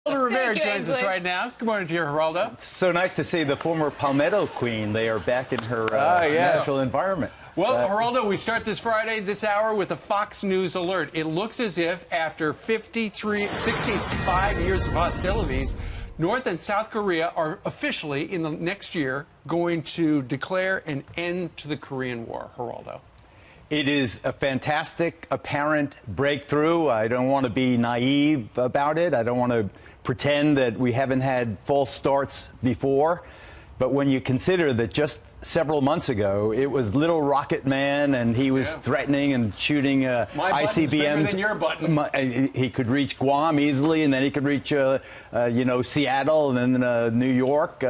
Rivera joins us right now. Good morning to you, Geraldo. It's so nice to see the former Palmetto Queen. They are back in her natural environment. Well, Geraldo, we start this Friday, this hour, with a Fox News alert. It looks as if after 65 years of hostilities, North and South Korea are officially, in the next year, going to declare an end to the Korean War. Geraldo. It is a fantastic, apparent breakthrough. I don't want to be naive about it. I don't want to pretend that we haven't had false starts before. But when you consider that just several months ago, it was Little Rocket Man, and he was threatening and shooting ICBMs. Bigger than your button. He could reach Guam easily, and then he could reach, Seattle, and then New York.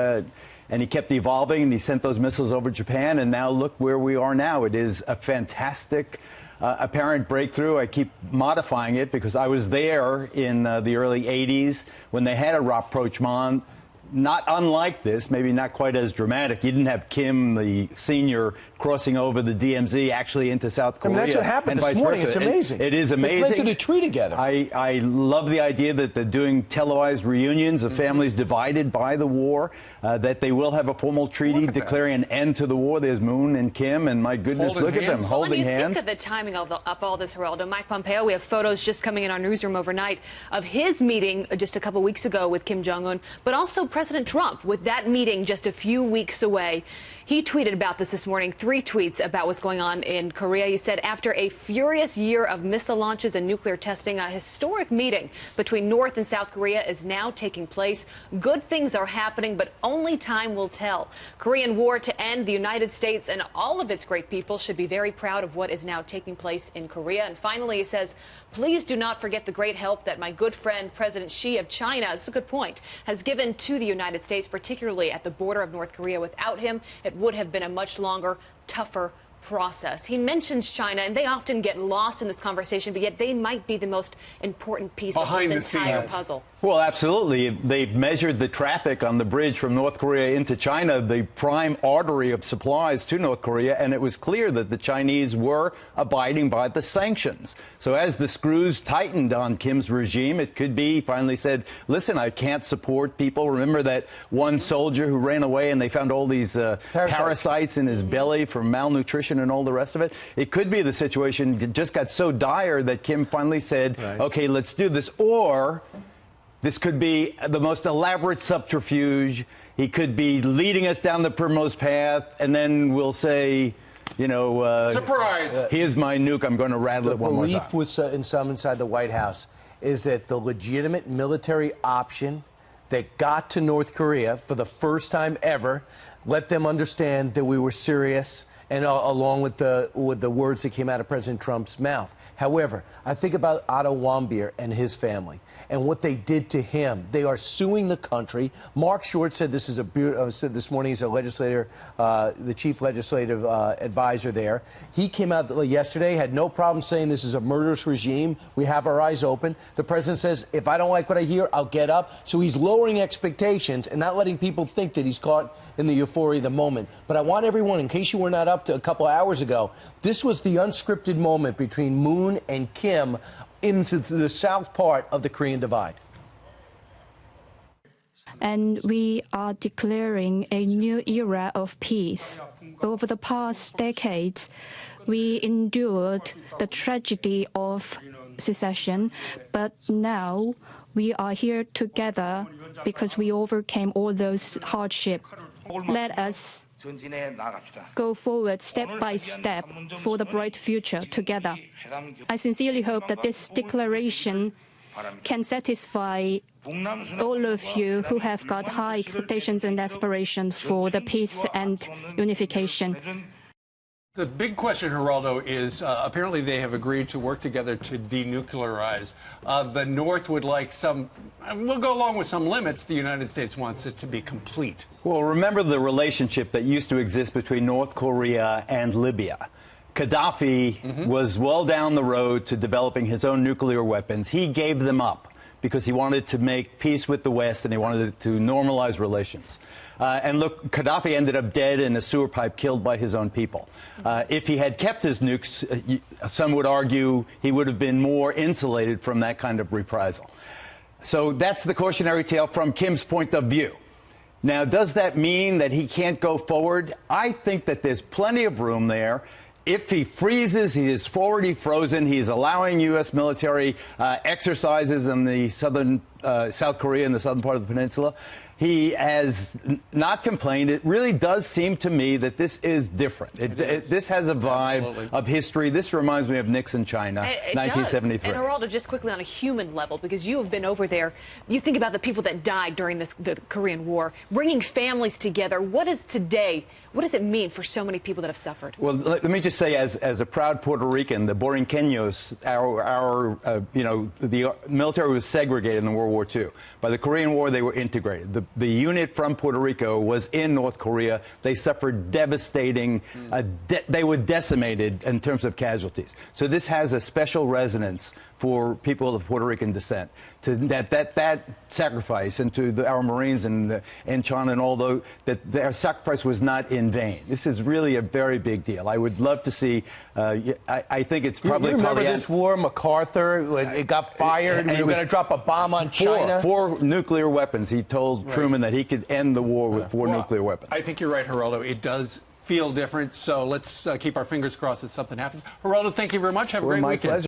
And he kept evolving, and he sent those missiles over Japan, and now look where we are now. It is a fantastic, apparent breakthrough. I keep modifying it because I was there in the early 80s when they had a rapprochement, not unlike this, maybe not quite as dramatic. You didn't have Kim, the senior, crossing over the DMZ actually into South Korea. I mean, that's what happened this morning. It's amazing. It is amazing. They planted a tree together. I love the idea that they're doing televised reunions of families divided by the war, that they will have a formal treaty declaring an end to the war. There's Moon and Kim, and my goodness, look at them holding hands. When you think of the timing of all this, Geraldo, Mike Pompeo, we have photos just coming in our newsroom overnight of his meeting just a couple weeks ago with Kim Jong-un, but also President Trump with that meeting just a few weeks away. He tweeted about this morning, 3 tweets about what's going on in Korea. He said, after a furious year of missile launches and nuclear testing, a historic meeting between North and South Korea is now taking place. Good things are happening, but only time will tell. Korean War to end. The United States and all of its great people should be very proud of what is now taking place in Korea. And finally, he says, please do not forget the great help that my good friend President Xi of China, this is a good point, has given to the United States, particularly at the border of North Korea. Without him, it would have been a much longer, tougher process. He mentions China, and they often get lost in this conversation, but yet they might be the most important piece of this entire puzzle. Well, absolutely. They've measured the traffic on the bridge from North Korea into China, the prime artery of supplies to North Korea, and it was clear that the Chinese were abiding by the sanctions. So as the screws tightened on Kim's regime, it could be finally said, listen, I can't support people. Remember that one soldier who ran away and they found all these parasites in his belly from malnutrition and all the rest of it? It could be the situation just got so dire that Kim finally said, okay, let's do this. Or this could be the most elaborate subterfuge. He could be leading us down the primrose path, and then we'll say, surprise! Here's my nuke. I'm going to rattle it one more time. The belief in some inside the White House is that the legitimate military option that got to North Korea for the first time ever let them understand that we were serious, and along with the words that came out of President Trump's mouth. However, I think about Otto Warmbier and his family and what they did to him. They are suing the country. Mark Short said this is said this morning he's a legislator, the chief legislative advisor there. He came out yesterday, had no problem saying this is a murderous regime. We have our eyes open. The president says, if I don't like what I hear, I'll get up. So he's lowering expectations and not letting people think that he's caught in the euphoria of the moment. But I want everyone, in case you were not up to a couple hours ago, this was the unscripted moment between Moon and Kim into the south part of the Korean Divide. And we are declaring a new era of peace. Over the past decades, we endured the tragedy of secession, but now we are here together because we overcame all those hardships. Let us go forward step by step for the bright future together. I sincerely hope that this declaration can satisfy all of you who have got high expectations and aspirations for the peace and unification. The big question, Geraldo, is apparently they have agreed to work together to denuclearize. The North would like we'll go along with some limits. The United States wants it to be complete. Well, remember the relationship that used to exist between North Korea and Libya. Gaddafi was well down the road to developing his own nuclear weapons. He gave them up because he wanted to make peace with the West and he wanted to normalize relations. And look, Gaddafi ended up dead in a sewer pipe, killed by his own people. If he had kept his nukes, some would argue he would have been more insulated from that kind of reprisal. So that's the cautionary tale from Kim's point of view. Now, does that mean that he can't go forward? I think that there's plenty of room there. If he freezes, he is already frozen. He's allowing U.S. military exercises in the South Korea, in the southern part of the peninsula. He has not complained. It really does seem to me that this is different. This has a vibe of history. This reminds me of Nixon China, 1973. And Geraldo, just quickly on a human level, because you have been over there, you think about the people that died during the Korean War, bringing families together. What does it mean for so many people that have suffered? Well, let me just say, as a proud Puerto Rican, the Borinqueños, the military was segregated in World War II. By the Korean War, they were integrated. The unit from Puerto Rico was in North Korea. They suffered devastating, they were decimated in terms of casualties. So this has a special resonance for people of Puerto Rican descent. To that sacrifice, and to our Marines in China, and although that their sacrifice was not in vain. This is really a very big deal. I would love to see. I think it's probably. You remember this war, MacArthur? It got fired. We were going to drop a bomb on China. Four nuclear weapons. He told Truman that he could end the war with four nuclear weapons. I think you're right, Geraldo. It does feel different. So let's keep our fingers crossed that something happens. Geraldo, thank you very much. Have a great weekend. My pleasure.